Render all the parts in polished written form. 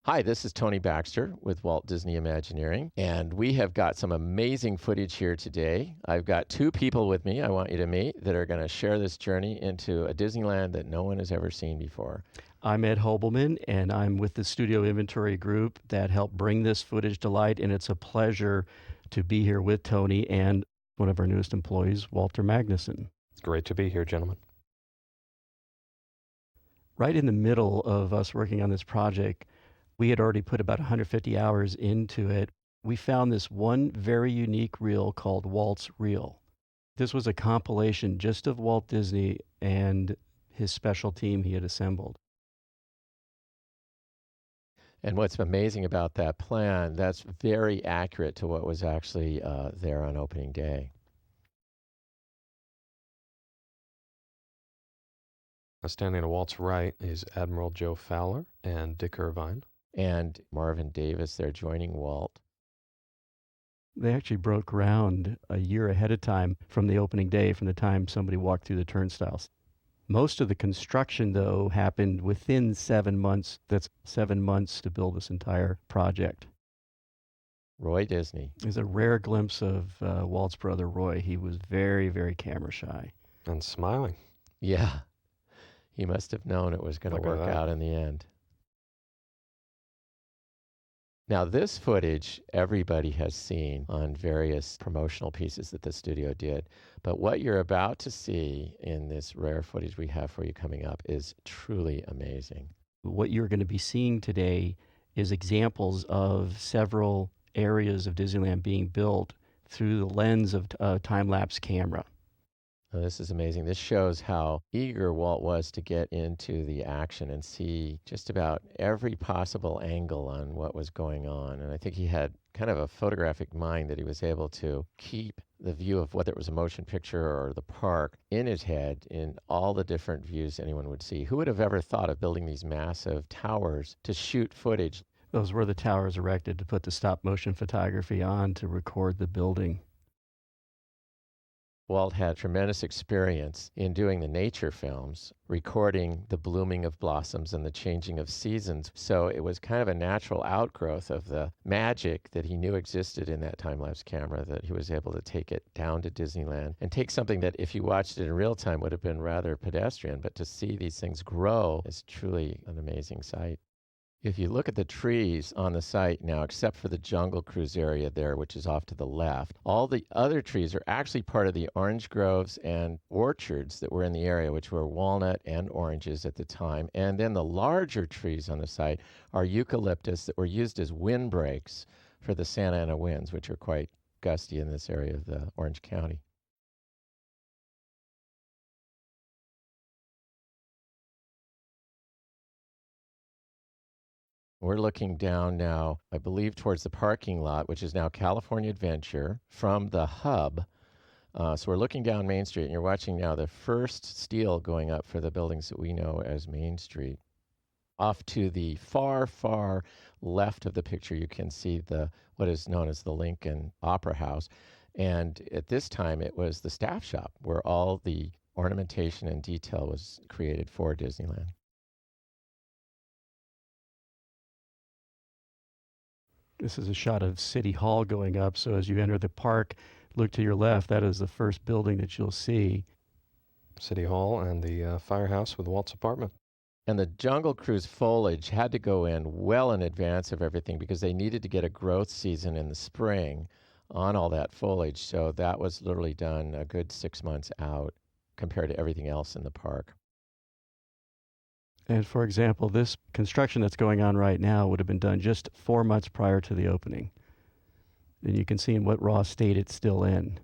Hi, this is Tony Baxter with Walt Disney Imagineering, and we have got some amazing footage here today. I've got two people with me I want you to meet that are going to share this journey into a Disneyland that no one has ever seen before. I'm Ed Hobelman, and I'm with the Studio Inventory Group that helped bring this footage to light, and it's a pleasure to be here with Tony and one of our newest employees, Walter Magnuson. Great to be here, gentlemen. Right in the middle of us working on this project, we had already put about 150 hours into it. We found this one very unique reel called Walt's Reel. This was a compilation just of Walt Disney and his special team he had assembled. And what's amazing about that plan, that's very accurate to what was actually there on opening day. Standing to Walt's right is Admiral Joe Fowler and Dick Irvine. And Marvin Davis there joining Walt. They actually broke ground a year ahead of time from the opening day, from the time somebody walked through the turnstiles. Most of the construction, though, happened within 7 months. That's 7 months to build this entire project. Roy Disney. There's a rare glimpse of Walt's brother, Roy. He was very, very camera shy. And smiling. Yeah. He must have known it was going to work out in the end. Now, this footage everybody has seen on various promotional pieces that the studio did, but what you're about to see in this rare footage we have for you coming up is truly amazing. What you're going to be seeing today is examples of several areas of Disneyland being built through the lens of a time-lapse camera. Oh, this is amazing. This shows how eager Walt was to get into the action and see just about every possible angle on what was going on. And I think he had kind of a photographic mind that he was able to keep the view of whether it was a motion picture or the park in his head in all the different views anyone would see. Who would have ever thought of building these massive towers to shoot footage? Those were the towers erected to put the stop motion photography on to record the building. Walt had tremendous experience in doing the nature films, recording the blooming of blossoms and the changing of seasons. So it was kind of a natural outgrowth of the magic that he knew existed in that time-lapse camera, that he was able to take it down to Disneyland and take something that if you watched it in real time would have been rather pedestrian, but to see these things grow is truly an amazing sight. If you look at the trees on the site now, except for the Jungle Cruise area there, which is off to the left, all the other trees are actually part of the orange groves and orchards that were in the area, which were walnut and oranges at the time. And then the larger trees on the site are eucalyptus that were used as windbreaks for the Santa Ana winds, which are quite gusty in this area of the Orange County. We're looking down now, I believe, towards the parking lot, which is now California Adventure, from the hub. So we're looking down Main Street, and you're watching now the first steel going up for the buildings that we know as Main Street. Off to the far, far left of the picture, you can see what is known as the Lincoln Opera House. And at this time, it was the staff shop where all the ornamentation and detail was created for Disneyland. This is a shot of City Hall going up. So as you enter the park, look to your left. That is the first building that you'll see. City Hall and the firehouse with Walt's apartment. And the Jungle Cruise foliage had to go in well in advance of everything because they needed to get a growth season in the spring on all that foliage. So that was literally done a good 6 months out compared to everything else in the park. And for example, this construction that's going on right now would have been done just 4 months prior to the opening. And you can see in what raw state it's still in.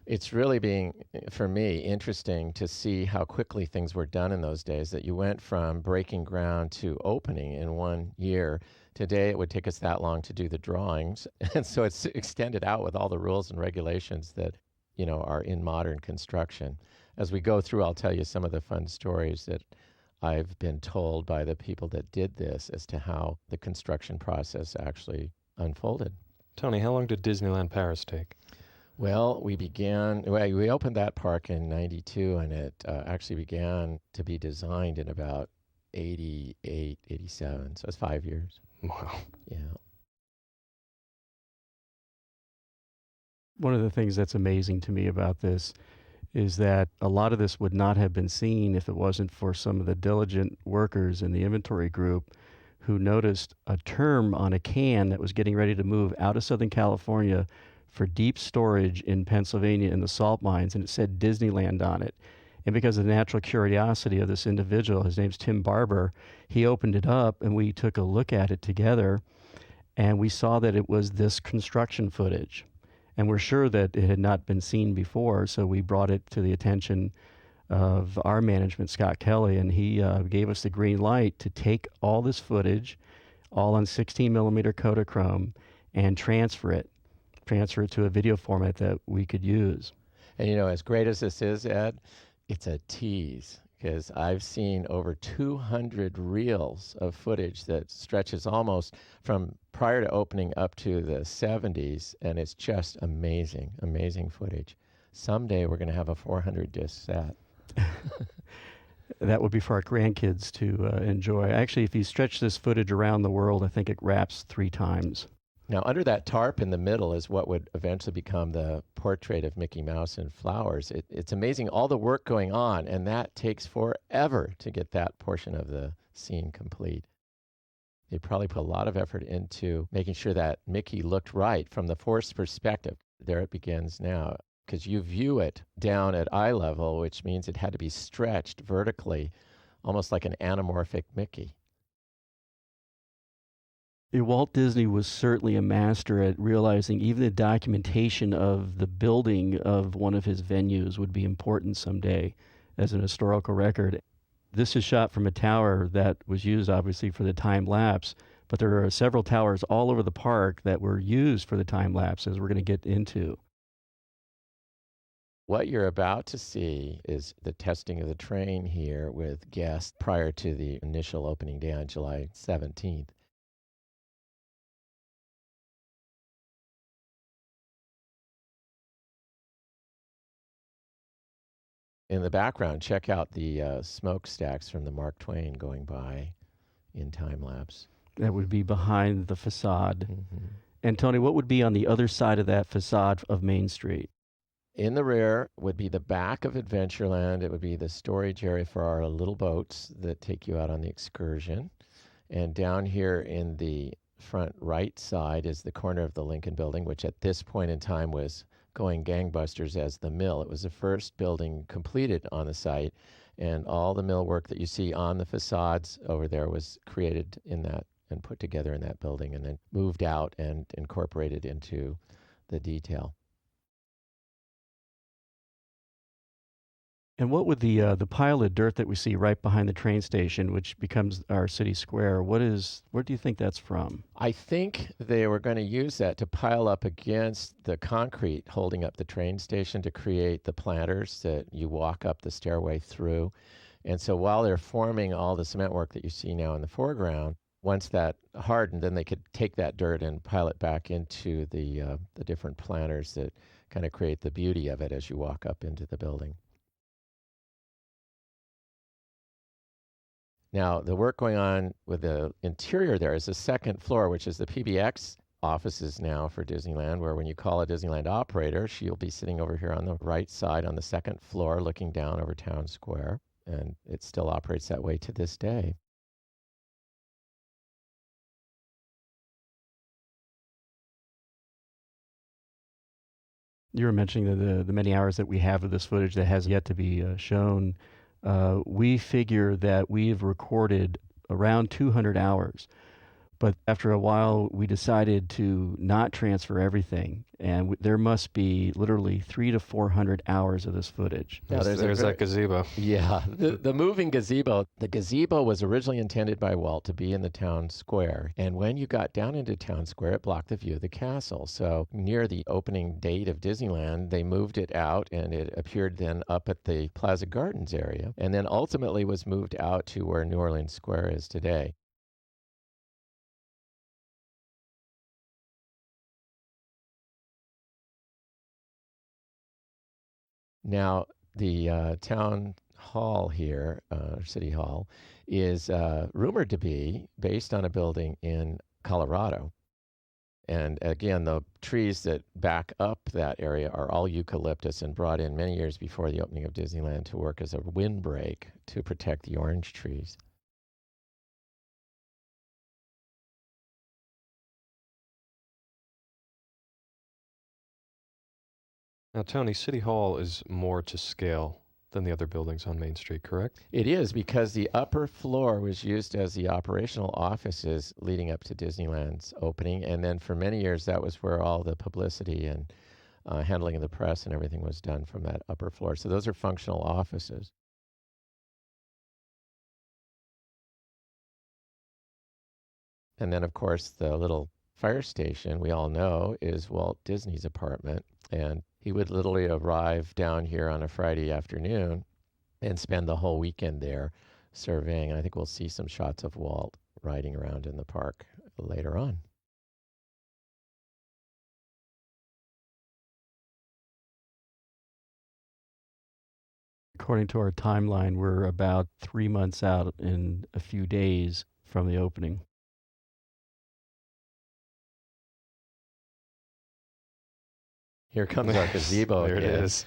It's really being, for me, interesting to see how quickly things were done in those days, that you went from breaking ground to opening in 1 year. Today, it would take us that long to do the drawings. And so it's extended out with all the rules and regulations that, are in modern construction. As we go through, I'll tell you some of the fun stories that I've been told by the people that did this as to how the construction process actually unfolded. Tony, how long did Disneyland Paris take? Well, we opened that park in '92, and it actually began to be designed in about 88, 87. So it's 5 years. Wow. Yeah. One of the things that's amazing to me about this is that a lot of this would not have been seen if it wasn't for some of the diligent workers in the inventory group who noticed a term on a can that was getting ready to move out of Southern California for deep storage in Pennsylvania in the salt mines, and it said Disneyland on it. And because of the natural curiosity of this individual, his name's Tim Barber, he opened it up and we took a look at it together, and we saw that it was this construction footage. And we're sure that it had not been seen before, so we brought it to the attention of our management, Scott Kelly, and he gave us the green light to take all this footage, all on 16 millimeter Kodachrome, and transfer it to a video format that we could use. And as great as this is, Ed, it's a tease, because I've seen over 200 reels of footage that stretches almost from prior to opening up to the 70s, and it's just amazing, amazing footage. Someday we're going to have a 400 disc set. That would be for our grandkids to enjoy. Actually, if you stretch this footage around the world, I think it wraps 3 times. Now, under that tarp in the middle is what would eventually become the portrait of Mickey Mouse and flowers. It's amazing all the work going on, and that takes forever to get that portion of the scene complete. They probably put a lot of effort into making sure that Mickey looked right from the forced perspective. There it begins now, because you view it down at eye level, which means it had to be stretched vertically, almost like an anamorphic Mickey. Walt Disney was certainly a master at realizing even the documentation of the building of one of his venues would be important someday as an historical record. This is shot from a tower that was used obviously for the time-lapse, but there are several towers all over the park that were used for the time-lapse, as we're going to get into. What you're about to see is the testing of the train here with guests prior to the initial opening day on July 17th. In the background, check out the smokestacks from the Mark Twain going by in time-lapse. That would be behind the facade. Mm-hmm. And Tony, what would be on the other side of that facade of Main Street? In the rear would be the back of Adventureland. It would be the storage area for our little boats that take you out on the excursion. And down here in the front right side is the corner of the Lincoln Building, which at this point in time was going gangbusters as the mill. It was the first building completed on the site, and all the mill work that you see on the facades over there was created in that and put together in that building, and then moved out and incorporated into the detail. And what would the pile of dirt that we see right behind the train station, which becomes our city square, where do you think that's from? I think they were going to use that to pile up against the concrete holding up the train station to create the planters that you walk up the stairway through. And so while they're forming all the cement work that you see now in the foreground, once that hardened, then they could take that dirt and pile it back into the different planters that kind of create the beauty of it as you walk up into the building. Now, the work going on with the interior there is the second floor, which is the PBX offices now for Disneyland, where when you call a Disneyland operator, she'll be sitting over here on the right side on the second floor looking down over Town Square, and it still operates that way to this day. You were mentioning the many hours that we have of this footage that has yet to be shown. We figure that we've recorded around 200 hours. But after a while, we decided to not transfer everything, and there must be literally 300 to 400 hours of this footage. Yeah, There's that gazebo. Yeah, the moving gazebo. The gazebo was originally intended by Walt to be in the town square, and when you got down into town square, it blocked the view of the castle. So near the opening date of Disneyland, they moved it out, and it appeared then up at the Plaza Gardens area, and then ultimately was moved out to where New Orleans Square is today. Now, the town hall here, City Hall, is rumored to be based on a building in Colorado. And again, the trees that back up that area are all eucalyptus and brought in many years before the opening of Disneyland to work as a windbreak to protect the orange trees. Now, Tony, City Hall is more to scale than the other buildings on Main Street, correct? It is, because the upper floor was used as the operational offices leading up to Disneyland's opening. And then for many years, that was where all the publicity and handling of the press and everything was done from that upper floor. So those are functional offices. And then, of course, the little fire station we all know is Walt Disney's apartment. And he would literally arrive down here on a Friday afternoon and spend the whole weekend there surveying. And I think we'll see some shots of Walt riding around in the park later on. According to our timeline, we're about 3 months out in a few days from the opening. Here comes our gazebo There again. it is,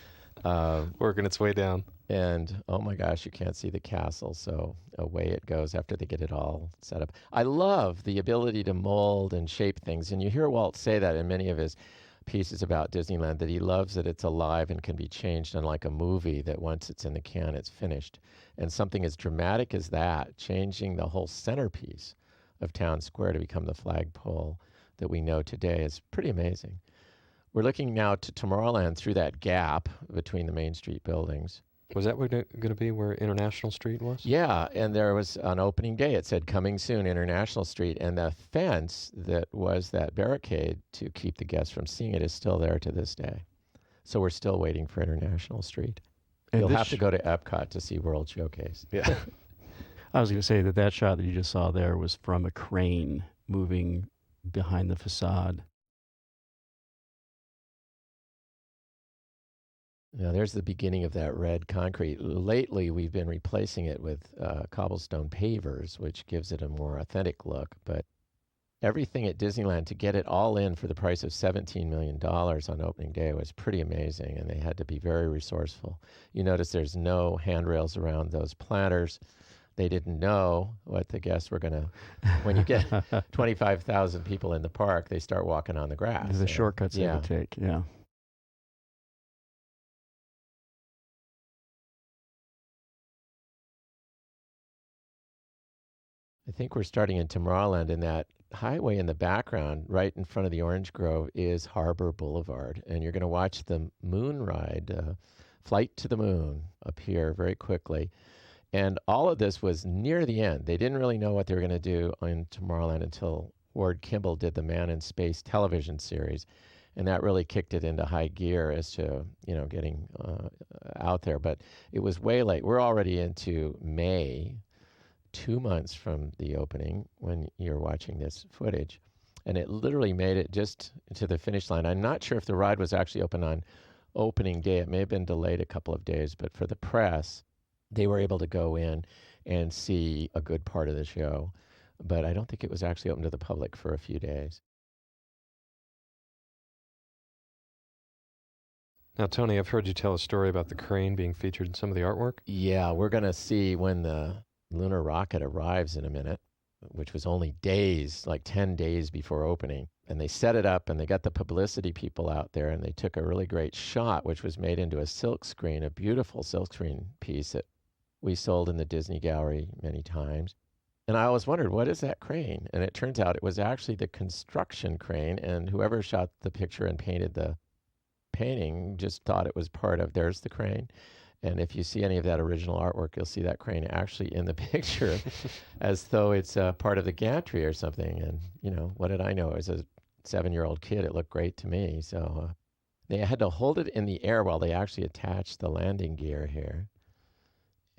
working its way down. And oh my gosh, you can't see the castle, so away it goes after they get it all set up. I love the ability to mold and shape things, and you hear Walt say that in many of his pieces about Disneyland, that he loves that it's alive and can be changed, unlike a movie that once it's in the can, it's finished. And something as dramatic as that, changing the whole centerpiece of Town Square to become the flagpole that we know today, is pretty amazing. We're looking now to Tomorrowland through that gap between the Main Street buildings. Was that going to be where International Street was? Yeah, and there was on opening day, it said coming soon, International Street, and the fence that was that barricade to keep the guests from seeing it is still there to this day. So we're still waiting for International Street. And You'll this have to go to Epcot to see World Showcase. Yeah. I was going to say that shot that you just saw there was from a crane moving behind the facade. Now, there's the beginning of that red concrete. Lately, we've been replacing it with cobblestone pavers, which gives it a more authentic look. But everything at Disneyland, to get it all in for the price of $17 million on opening day, was pretty amazing, and they had to be very resourceful. You notice there's no handrails around those planters. They didn't know what the guests were going to... When you get 25,000 people in the park, they start walking on the grass. The shortcuts they would take, yeah. I think we're starting in Tomorrowland, and that highway in the background, right in front of the orange grove, is Harbor Boulevard. And you're going to watch the moon ride, Flight to the Moon, appear very quickly. And all of this was near the end. They didn't really know what they were going to do in Tomorrowland until Ward Kimball did the Man in Space television series. And that really kicked it into high gear as to, getting out there. But it was way late. We're already into May, 2 months from the opening when you're watching this footage. And it literally made it just to the finish line. I'm not sure if the ride was actually open on opening day. It may have been delayed a couple of days, but for the press, they were able to go in and see a good part of the show. But I don't think it was actually open to the public for a few days. Now, Tony, I've heard you tell a story about the crane being featured in some of the artwork. Yeah, we're going to see when the lunar rocket arrives in a minute, which was only days, like 10 days before opening. And they set it up, and they got the publicity people out there, and they took a really great shot, which was made into a silk screen, a beautiful silk screen piece that we sold in the Disney Gallery many times. And I always wondered, what is that crane? And it turns out it was actually the construction crane, and whoever shot the picture and painted the painting just thought it was part of, there's the crane. And if you see any of that original artwork, you'll see that crane actually in the picture as though it's part of the gantry or something. And, what did I know? As a 7-year-old kid, it looked great to me. So they had to hold it in the air while they actually attached the landing gear here.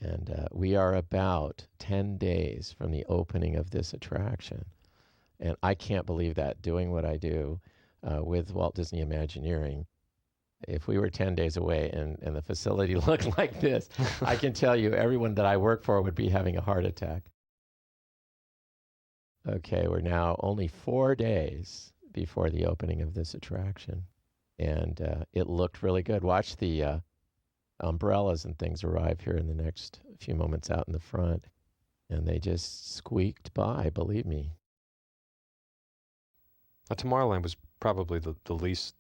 And we are about 10 days from the opening of this attraction. And I can't believe that, doing what I do with Walt Disney Imagineering. If we were 10 days away and the facility looked like this, I can tell you everyone that I work for would be having a heart attack. Okay, we're now only 4 days before the opening of this attraction, and it looked really good. Watch the umbrellas and things arrive here in the next few moments out in the front, and they just squeaked by, believe me. Tomorrowland was probably the least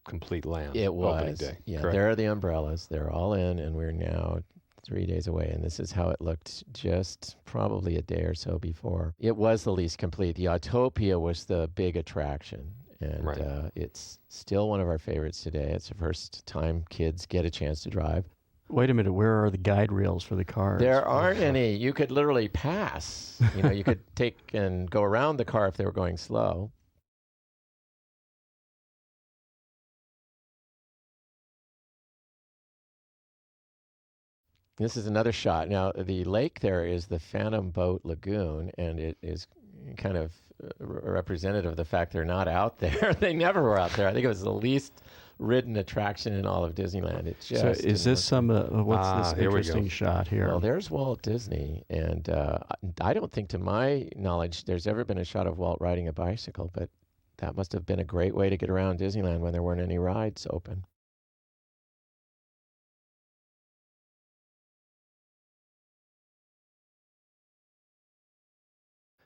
complete land. It opening was. day. Yeah, correct? there are the umbrellas. They're all in, and we're now 3 days away, and this is how it looked just probably a day or so before. It was the least complete. The Autopia was the big attraction, and Right. it's still one of our favorites today. It's the first time kids get a chance to drive. Wait a minute, where are the guide rails for the cars? There aren't any. You could literally pass. You could take and go around the car if they were going slow. This is another shot. Now, the lake there is the Phantom Boat Lagoon, and it is kind of representative of the fact they're not out there. They never were out there. I think it was the least ridden attraction in all of Disneyland. It just So is this what's this here we go. interesting shot here? Well, there's Walt Disney, and I don't think, to my knowledge, there's ever been a shot of Walt riding a bicycle, but that must have been a great way to get around Disneyland when there weren't any rides open.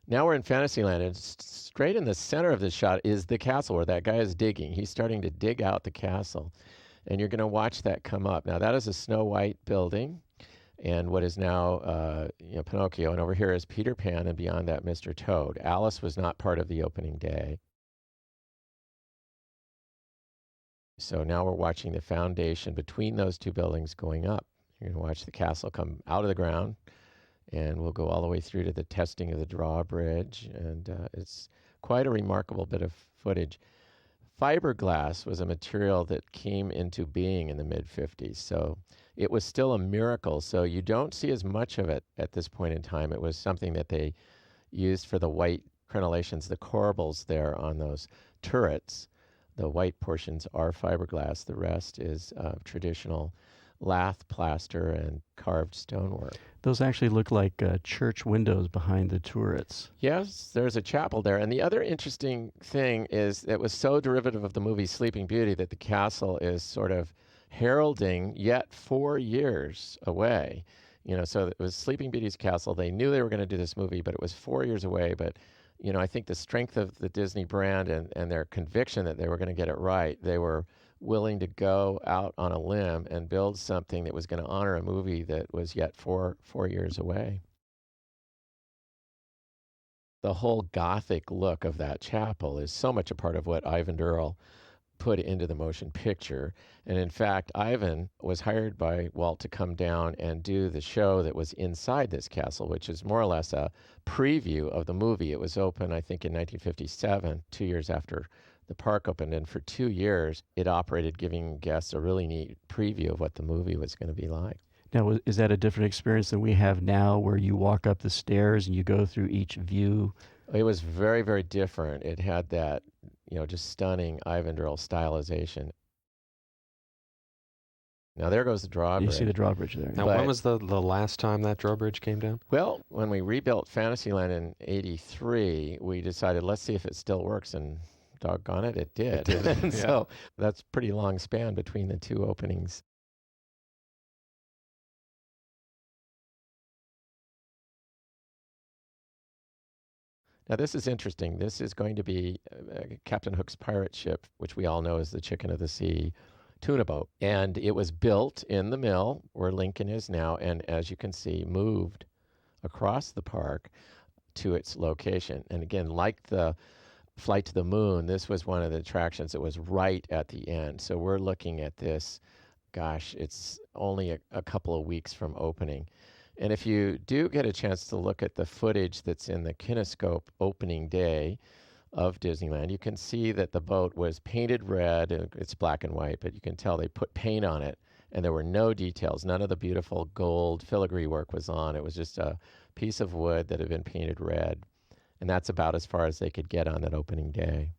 Now we're in Fantasyland, and straight in the center of this shot is the castle where that guy is digging. He's starting to dig out the castle, and you're going to watch that come up. Now, that is a Snow White building, and what is now Pinocchio, and over here is Peter Pan, and beyond that, Mr. Toad. Alice was not part of the opening day. So now we're watching the foundation between those two buildings going up. You're going to watch the castle come out of the ground, and we'll go all the way through to the testing of the drawbridge, and it's quite a remarkable bit of footage. Fiberglass was a material that came into being in the mid-50s, so it was still a miracle. So you don't see as much of it at this point in time. It was something that they used for the white crenellations, the corbels there on those turrets. The white portions are fiberglass. The rest is traditional lath plaster and carved stonework. Those actually look like church windows behind the turrets. Yes, there's a chapel there. And the other interesting thing is it was so derivative of the movie Sleeping Beauty that the castle is sort of heralding yet 4 years away. So it was Sleeping Beauty's castle. They knew they were going to do this movie, but it was 4 years away. But, I think the strength of the Disney brand and their conviction that they were going to get it right, they were willing to go out on a limb and build something that was going to honor a movie that was yet 4 years away. The whole Gothic look of that chapel is so much a part of what Ivan Earl put into the motion picture. And in fact, Ivan was hired by Walt to come down and do the show that was inside this castle, which is more or less a preview of the movie. It was open, I think, in 1957, 2 years after the park opened, and for 2 years it operated, giving guests a really neat preview of what the movie was going to be like. Now, is that a different experience than we have now, where you walk up the stairs and you go through each view? It was very, very different. It had that, just stunning Ivan Earl stylization. Now there goes the drawbridge. You see the drawbridge there. Now, when was the last time that drawbridge came down? Well, when we rebuilt Fantasyland in '83, we decided, let's see if it still works, and doggone it, it did. And yeah. So that's pretty long span between the two openings. Now this is interesting. This is going to be Captain Hook's pirate ship, which we all know as the Chicken of the Sea tuna boat. And it was built in the mill where Lincoln is now, and as you can see, moved across the park to its location. And again, like the Flight to the Moon, this was one of the attractions that was right at the end. So we're looking at this, gosh, it's only a couple of weeks from opening. And if you do get a chance to look at the footage that's in the Kinescope opening day of Disneyland, you can see that the boat was painted red. It's black and white, but you can tell they put paint on it, and there were no details. None of the beautiful gold filigree work was on. It was just a piece of wood that had been painted red. And that's about as far as they could get on that opening day.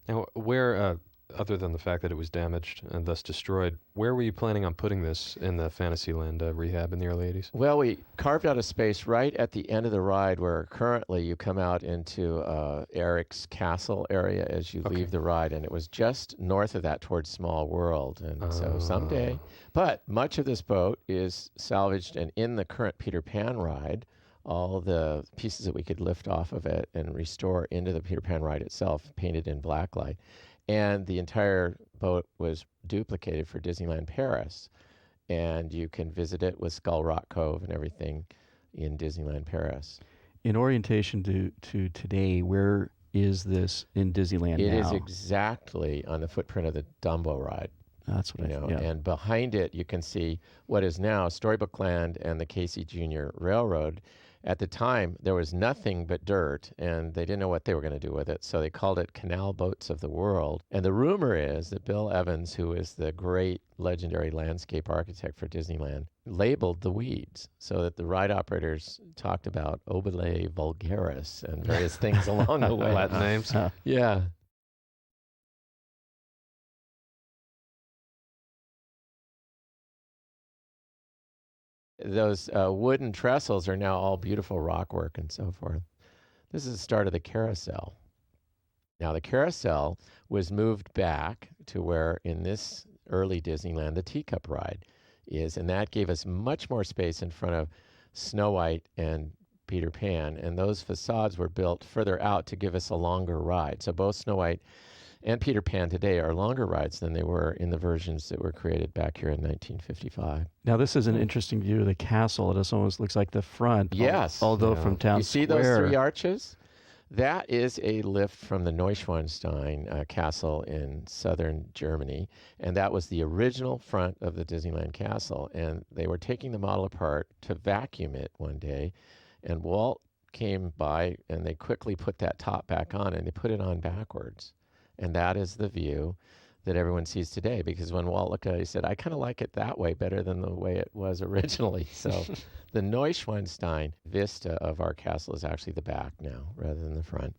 Now, where, other than the fact that it was damaged and thus destroyed, where were you planning on putting this in the Fantasyland rehab in the early 80s? Well, we carved out a space right at the end of the ride where currently you come out into Eric's castle area as you leave the ride, and it was just north of that towards Small World. And so someday, but much of this boat is salvaged, and in the current Peter Pan ride, all the pieces that we could lift off of it and restore into the Peter Pan ride itself, painted in blacklight. And the entire boat was duplicated for Disneyland Paris. And you can visit it with Skull Rock Cove and everything in Disneyland Paris. In orientation to today, where is this in Disneyland now? It is exactly on the footprint of the Dumbo ride. That's what And behind it, you can see what is now Storybook Land and the Casey Jr. Railroad. At the time, there was nothing but dirt, and they didn't know what they were going to do with it, so they called it Canal Boats of the World. And the rumor is that Bill Evans, who is the great legendary landscape architect for Disneyland, labeled the weeds so that the ride operators talked about obile vulgaris and various things along the way. Latin names. Yeah. Those wooden trestles are now all beautiful rockwork and so forth. This is the start of the carousel. Now, the carousel was moved back to where, in this early Disneyland, the teacup ride is, and that gave us much more space in front of Snow White and Peter Pan, and those facades were built further out to give us a longer ride. So both Snow White and Peter Pan today are longer rides than they were in the versions that were created back here in 1955. Now, this is an interesting view of the castle. It almost looks like the front. Yes. Although from Town Square. You see those three arches? That is a lift from the Neuschwanstein castle in southern Germany, and that was the original front of the Disneyland castle. And they were taking the model apart to vacuum it one day, and Walt came by, and they quickly put that top back on, and they put it on backwards. And that is the view that everyone sees today, because when Walt looked at it, he said, I kind of like it that way better than the way it was originally. So the Neuschwanstein vista of our castle is actually the back now rather than the front.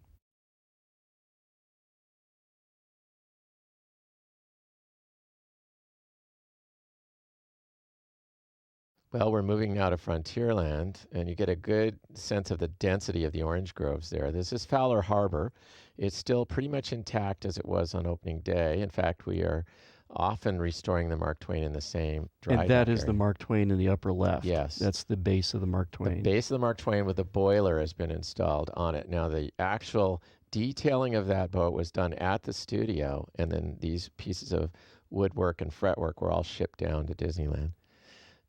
Well, we're moving now to Frontierland, and you get a good sense of the density of the orange groves there. This is Fowler Harbor. It's still pretty much intact as it was on opening day. In fact, we are often restoring the Mark Twain in the same dry dock. And that is the Mark Twain in the upper left. Yes. That's the base of the Mark Twain. The base of the Mark Twain with the boiler has been installed on it. Now, the actual detailing of that boat was done at the studio, and then these pieces of woodwork and fretwork were all shipped down to Disneyland.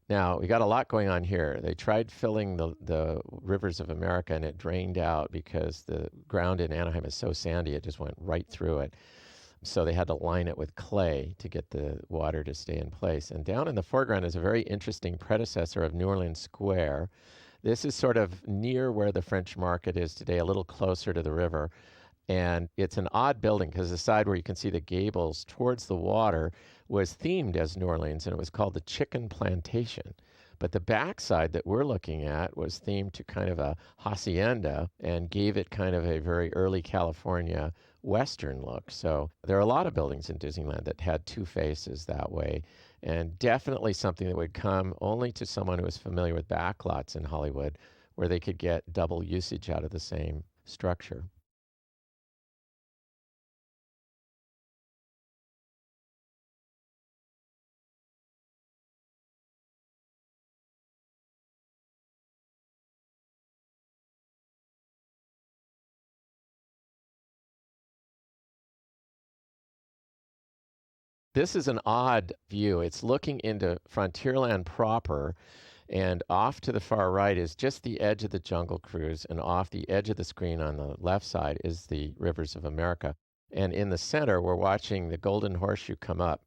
Now, we got a lot going on here. They tried filling the rivers of America, and it drained out because the ground in Anaheim is so sandy, it just went right through it. So they had to line it with clay to get the water to stay in place. And down in the foreground is a very interesting predecessor of New Orleans Square. This is sort of near where the French Market is today, a little closer to the river. And it's an odd building because the side where you can see the gables towards the water was themed as New Orleans, and it was called the Chicken Plantation. But the backside that we're looking at was themed to kind of a hacienda and gave it kind of a very early California Western look. So there are a lot of buildings in Disneyland that had two faces that way, and definitely something that would come only to someone who was familiar with backlots in Hollywood, where they could get double usage out of the same structure. This is an odd view. It's looking into Frontierland proper, and off to the far right is just the edge of the Jungle Cruise, and off the edge of the screen on the left side is the Rivers of America. And in the center, we're watching the Golden Horseshoe come up.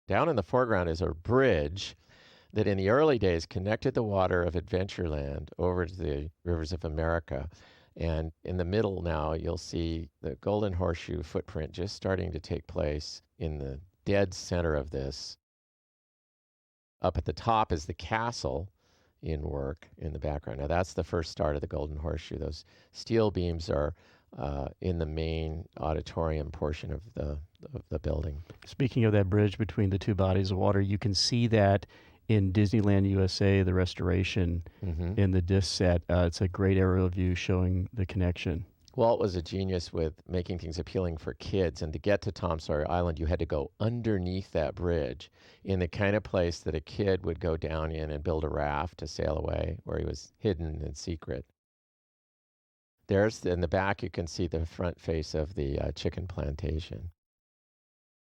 Down in the foreground is a bridge that in the early days connected the water of Adventureland over to the Rivers of America. And in the middle now, you'll see the Golden Horseshoe footprint just starting to take place in the dead center of this. Up at the top is the castle, in work in the background. Now, that's the first start of the Golden Horseshoe. Those steel beams are in the main auditorium portion of the building. Speaking of that bridge between the two bodies of water, you can see that in Disneyland USA, the restoration in the disc set. It's a great aerial view showing the connection. Walt was a genius with making things appealing for kids, and to get to Tom Sawyer Island, you had to go underneath that bridge in the kind of place that a kid would go down in and build a raft to sail away, where he was hidden in secret. There's, in the back, you can see the front face of the chicken plantation.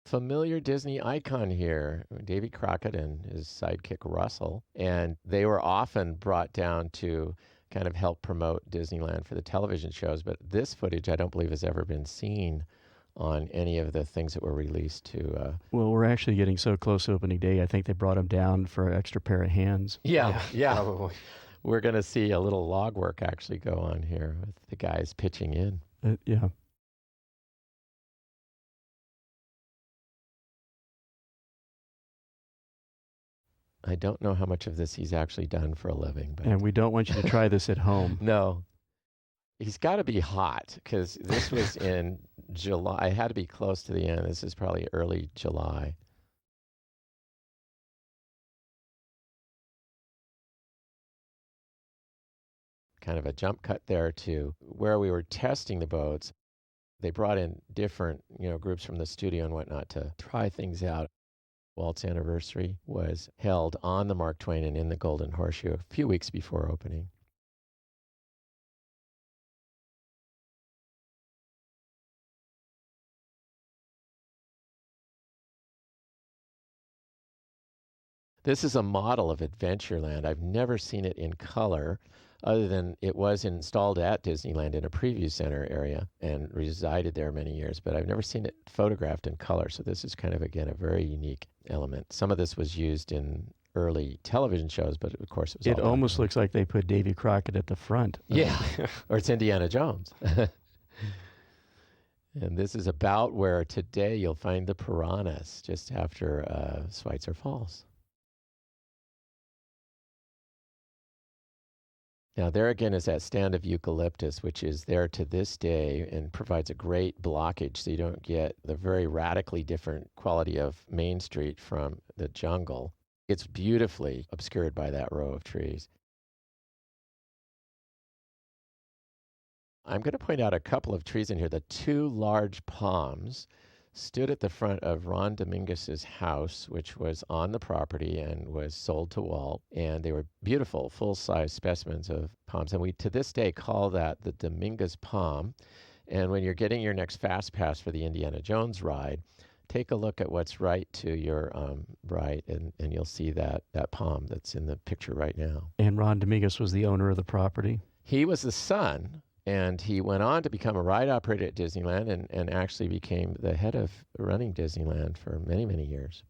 Familiar Disney icon here, Davy Crockett and his sidekick Russell, and they were often brought down to kind of help promote Disneyland for the television shows, but this footage I don't believe has ever been seen on any of the things that were released to... Well, we're actually getting so close to opening day, I think they brought them down for an extra pair of hands. Yeah. Probably. We're going to see a little log work actually go on here with the guys pitching in. Yeah. I don't know how much of this he's actually done for a living. But And we don't want you to try this at home. no. He's got to be hot because this was in July. It had to be close to the end. This is probably early July. Kind of a jump cut there to where we were testing the boats. They brought in different, groups from the studio and whatnot to try things out. Walt's anniversary was held on the Mark Twain and in the Golden Horseshoe a few weeks before opening. This is a model of Adventureland. I've never seen it in color, other than it was installed at Disneyland in a preview center area and resided there many years, but I've never seen it photographed in color. So this is kind of, again, a very unique element. Some of this was used in early television shows, but of course it was It almost looks like they put Davy Crockett at the front. Yeah, or it's Indiana Jones. And this is about where today you'll find the piranhas, just after Schweitzer Falls. Now, there again is that stand of eucalyptus, which is there to this day and provides a great blockage so you don't get the very radically different quality of Main Street from the jungle. It's beautifully obscured by that row of trees. I'm going to point out a couple of trees in here. The two large palms stood at the front of Ron Dominguez's house, which was on the property and was sold to Walt. And they were beautiful, full-size specimens of palms. And we, to this day, call that the Dominguez palm. And when you're getting your next Fast Pass for the Indiana Jones ride, take a look at what's right to your right, and you'll see that palm that's in the picture right now. And Ron Dominguez was the owner of the property? He was the son. And he went on to become a ride operator at Disneyland and actually became the head of running Disneyland for many, many years.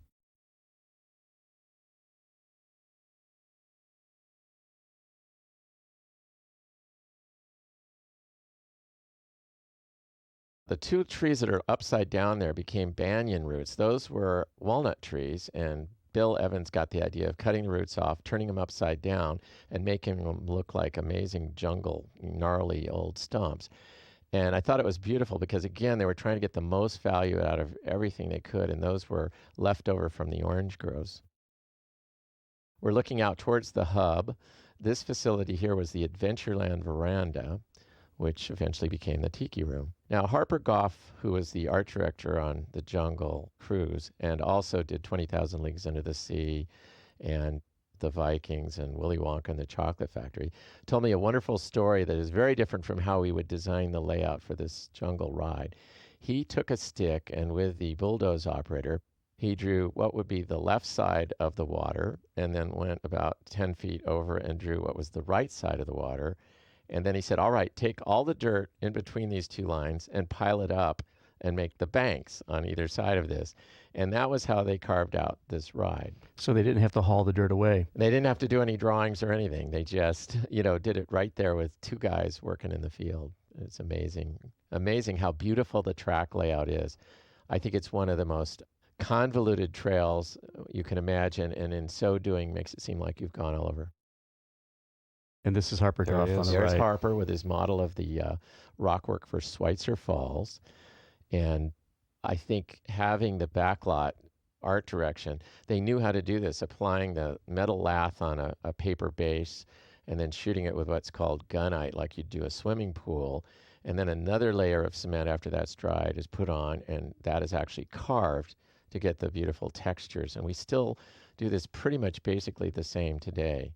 The two trees that are upside down there became banyan roots. Those were walnut trees, and Bill Evans got the idea of cutting the roots off, turning them upside down, and making them look like amazing jungle, gnarly old stumps. And I thought it was beautiful because, again, they were trying to get the most value out of everything they could, and those were left over from the orange groves. We're looking out towards the hub. This facility here was the Adventureland Veranda, which eventually became the Tiki Room. Now, Harper Goff, who was the art director on the Jungle Cruise and also did 20,000 Leagues Under the Sea and the Vikings and Willy Wonka and the Chocolate Factory, told me a wonderful story that is very different from how we would design the layout for this jungle ride. He took a stick and with the bulldoze operator, he drew what would be the left side of the water and then went about 10 feet over and drew what was the right side of the water. And then he said, all right, take all the dirt in between these two lines and pile it up and make the banks on either side of this. And that was how they carved out this ride. So they didn't have to haul the dirt away. They didn't have to do any drawings or anything. They just, did it right there with two guys working in the field. It's amazing. Amazing how beautiful the track layout is. I think it's one of the most convoluted trails you can imagine, and in so doing makes it seem like you've gone all over And this is Harper There Goff he on is. the There's right. Harper with his model of the rockwork for Schweitzer Falls. And I think having the backlot art direction, they knew how to do this, applying the metal lath on a paper base and then shooting it with what's called gunite, like you'd do a swimming pool. And then another layer of cement after that's dried is put on, and that is actually carved to get the beautiful textures. And we still do this pretty much basically the same today.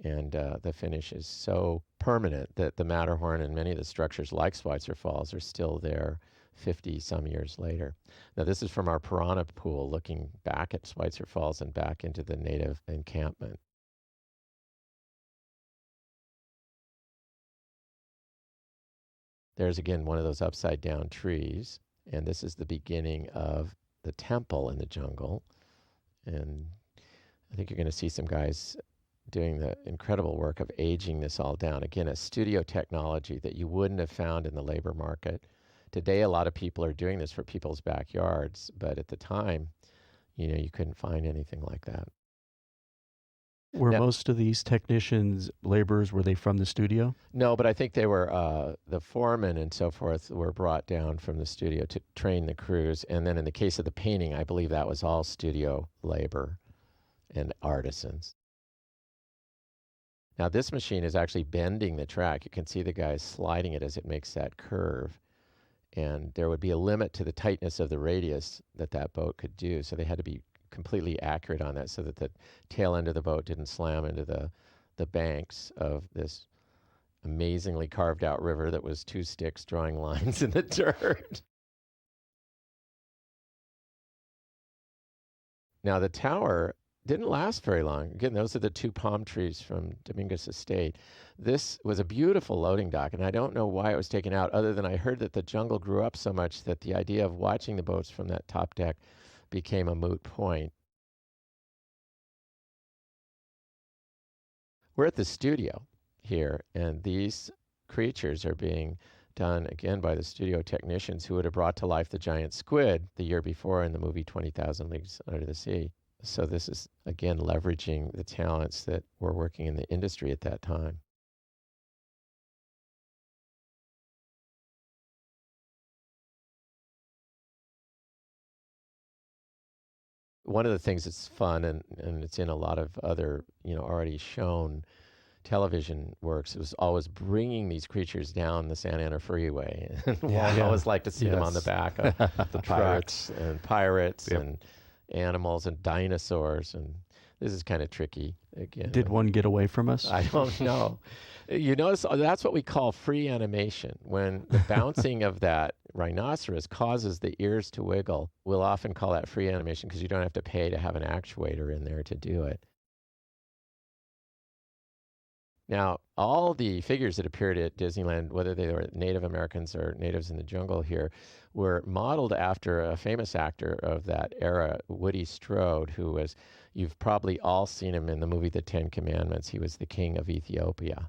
And the finish is so permanent that the Matterhorn and many of the structures like Schweitzer Falls are still there 50 some years later. Now, this is from our piranha pool looking back at Schweitzer Falls and back into the native encampment. There's again one of those upside down trees, and this is the beginning of the temple in the jungle. And I think you're going to see some guys doing the incredible work of aging this all down. Again, a studio technology that you wouldn't have found in the labor market. Today, a lot of people are doing this for people's backyards, but at the time, you couldn't find anything like that. Were Now- most of these technicians, laborers, were they from the studio? No, but I think they were, the foremen and so forth were brought down from the studio to train the crews. And then in the case of the painting, I believe that was all studio labor and artisans. Now, this machine is actually bending the track. You can see the guys sliding it as it makes that curve. And there would be a limit to the tightness of the radius that boat could do. So they had to be completely accurate on that so that the tail end of the boat didn't slam into the banks of this amazingly carved out river that was two sticks drawing lines in the dirt. Now, the tower didn't last very long. Again, those are the two palm trees from Dominguez Estate. This was a beautiful loading dock, and I don't know why it was taken out, other than I heard that the jungle grew up so much that the idea of watching the boats from that top deck became a moot point. We're at the studio here, and these creatures are being done again by the studio technicians who would have brought to life the giant squid the year before in the movie 20,000 Leagues Under the Sea. So this is, again, leveraging the talents that were working in the industry at that time. One of the things that's fun, and it's in a lot of other, already shown television works, it was always bringing these creatures down the Santa Ana Freeway. And I always like to see them on the back of the trucks and pirates and animals and dinosaurs. And this is kind of tricky again. Did one get away from us? I don't know. You notice that's what we call free animation. When the bouncing of that rhinoceros causes the ears to wiggle, we'll often call that free animation because you don't have to pay to have an actuator in there to do it. Now, all the figures that appeared at Disneyland, whether they were Native Americans or natives in the jungle here, were modeled after a famous actor of that era, Woody Strode, who was, you've probably all seen him in the movie The Ten Commandments. He was the king of Ethiopia.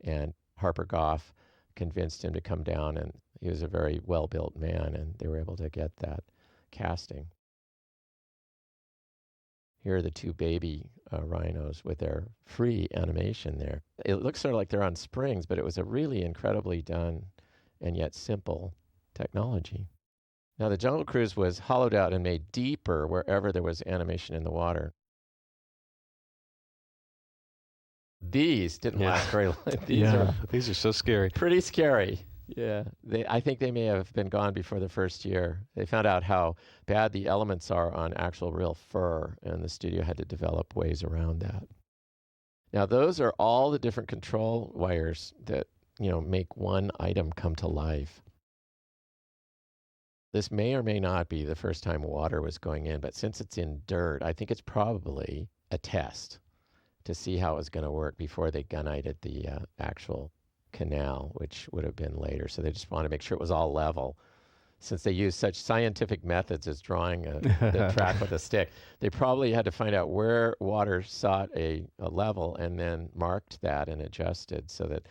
And Harper Goff convinced him to come down, and he was a very well-built man, and they were able to get that casting. Here are the two baby rhinos with their free animation there. It looks sort of like they're on springs, but it was a really incredibly done and yet simple technology. Now, the Jungle Cruise was hollowed out and made deeper wherever there was animation in the water. These didn't last very long. These are so scary. Pretty scary. Yeah, I think they may have been gone before the first year. They found out how bad the elements are on actual real fur, and the studio had to develop ways around that. Now, those are all the different control wires that, make one item come to life. This may or may not be the first time water was going in, but since it's in dirt, I think it's probably a test to see how it was going to work before they gunnited the actual canal, which would have been later. So they just wanted to make sure it was all level. Since they used such scientific methods as drawing the track with a stick, they probably had to find out where water sought a level and then marked that and adjusted so that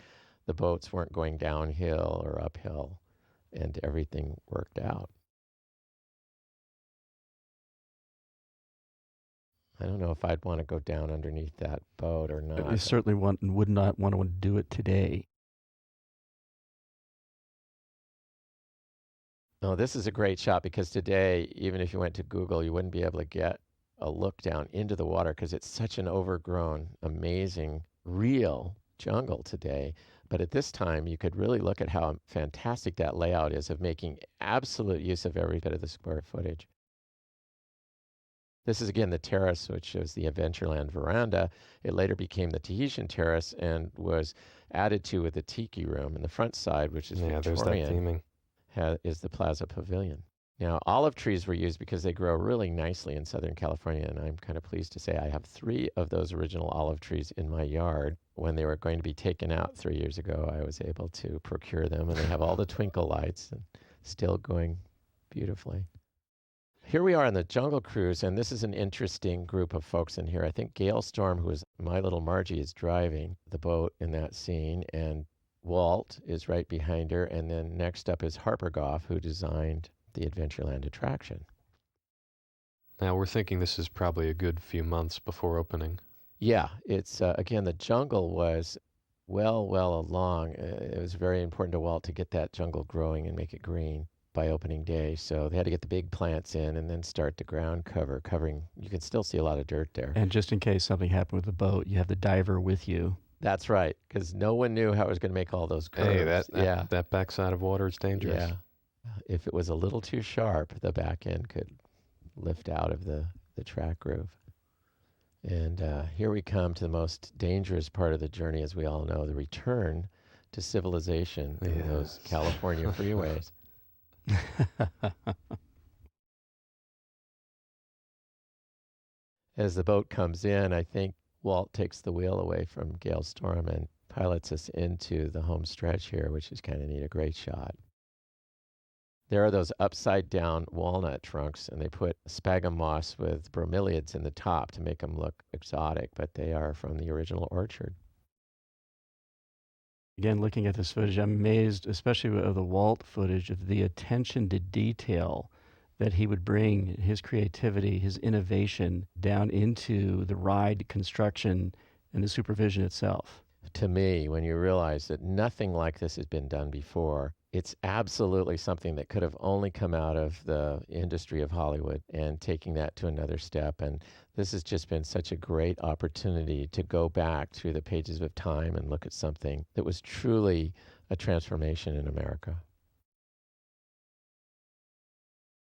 the boats weren't going downhill or uphill, and everything worked out. I don't know if I'd want to go down underneath that boat or not. I certainly would not want to do it today. No, this is a great shot because today, even if you went to Google, you wouldn't be able to get a look down into the water because it's such an overgrown, amazing, real jungle today. But at this time, you could really look at how fantastic that layout is of making absolute use of every bit of the square footage. This is again the terrace, which is the Adventureland veranda. It later became the Tahitian terrace and was added to with the tiki room. And the front side, which is There's that Victorian, theming. is the Plaza Pavilion. Now, olive trees were used because they grow really nicely in Southern California, and I'm kind of pleased to say I have 3 of those original olive trees in my yard. When they were going to be taken out 3 years ago, I was able to procure them, and they have all the twinkle lights and still going beautifully. Here we are on the Jungle Cruise, and this is an interesting group of folks in here. I think Gail Storm, who is My Little Margie, is driving the boat in that scene, and Walt is right behind her, and then next up is Harper Goff, who designed the Adventureland attraction. Now, we're thinking this is probably a good few months before opening. Yeah, it's, again, the jungle was well along. It was very important to Walt to get that jungle growing and make it green by opening day. So they had to get the big plants in and then start the ground covering. You can still see a lot of dirt there. And just in case something happened with the boat, you have the diver with you. That's right, because no one knew how it was going to make all those curves. Hey, that backside of water is dangerous. Yeah. If it was a little too sharp, the back end could lift out of the track groove. And here we come to the most dangerous part of the journey, as we all know, the return to civilization in those California freeways. As the boat comes in, I think Walt takes the wheel away from Gail Storm and pilots us into the home stretch here, which is kind of neat, a great shot. There are those upside-down walnut trunks, and they put sphagnum moss with bromeliads in the top to make them look exotic, but they are from the original orchard. Again, looking at this footage, I'm amazed, especially of the Walt footage, of the attention to detail that he would bring, his creativity, his innovation down into the ride construction and the supervision itself. To me, when you realize that nothing like this has been done before, it's absolutely something that could have only come out of the industry of Hollywood and taking that to another step. And this has just been such a great opportunity to go back through the pages of time and look at something that was truly a transformation in America.